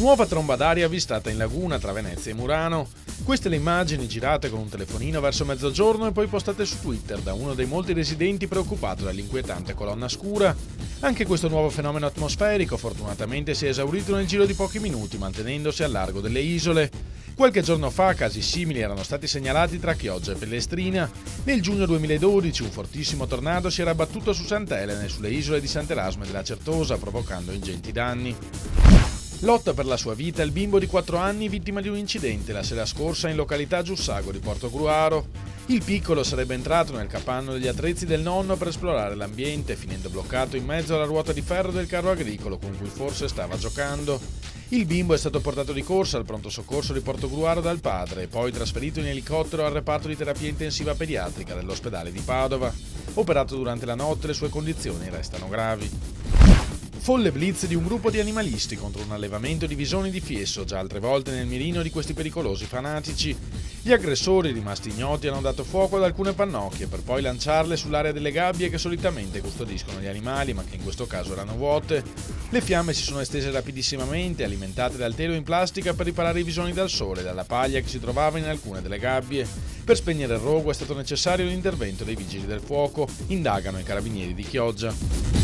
Nuova tromba d'aria avvistata in laguna tra Venezia e Murano. Queste le immagini girate con un telefonino verso mezzogiorno e poi postate su Twitter da uno dei molti residenti preoccupato dall'inquietante colonna scura. Anche questo nuovo fenomeno atmosferico fortunatamente si è esaurito nel giro di pochi minuti, mantenendosi al largo delle isole. Qualche giorno fa casi simili erano stati segnalati tra Chioggia e Pellestrina. Nel giugno 2012 un fortissimo tornado si era abbattuto su Sant'Elena e sulle isole di Sant'Erasmo e della Certosa, provocando ingenti danni. Lotta per la sua vita il bimbo di 4 anni vittima di un incidente la sera scorsa in località Giussago di Portogruaro. Il piccolo sarebbe entrato nel capanno degli attrezzi del nonno per esplorare l'ambiente, finendo bloccato in mezzo alla ruota di ferro del carro agricolo con cui forse stava giocando. Il bimbo è stato portato di corsa al pronto soccorso di Portogruaro dal padre e poi trasferito in elicottero al reparto di terapia intensiva pediatrica dell'ospedale di Padova. Operato durante la notte, le sue condizioni restano gravi. Folle blitz di un gruppo di animalisti contro un allevamento di visoni di Fiesso, già altre volte nel mirino di questi pericolosi fanatici. Gli aggressori, rimasti ignoti, hanno dato fuoco ad alcune pannocchie per poi lanciarle sull'area delle gabbie che solitamente custodiscono gli animali, ma che in questo caso erano vuote. Le fiamme si sono estese rapidissimamente, alimentate dal telo in plastica per riparare i visoni dal sole e dalla paglia che si trovava in alcune delle gabbie. Per spegnere il rogo è stato necessario l'intervento dei vigili del fuoco. Indagano i carabinieri di Chioggia.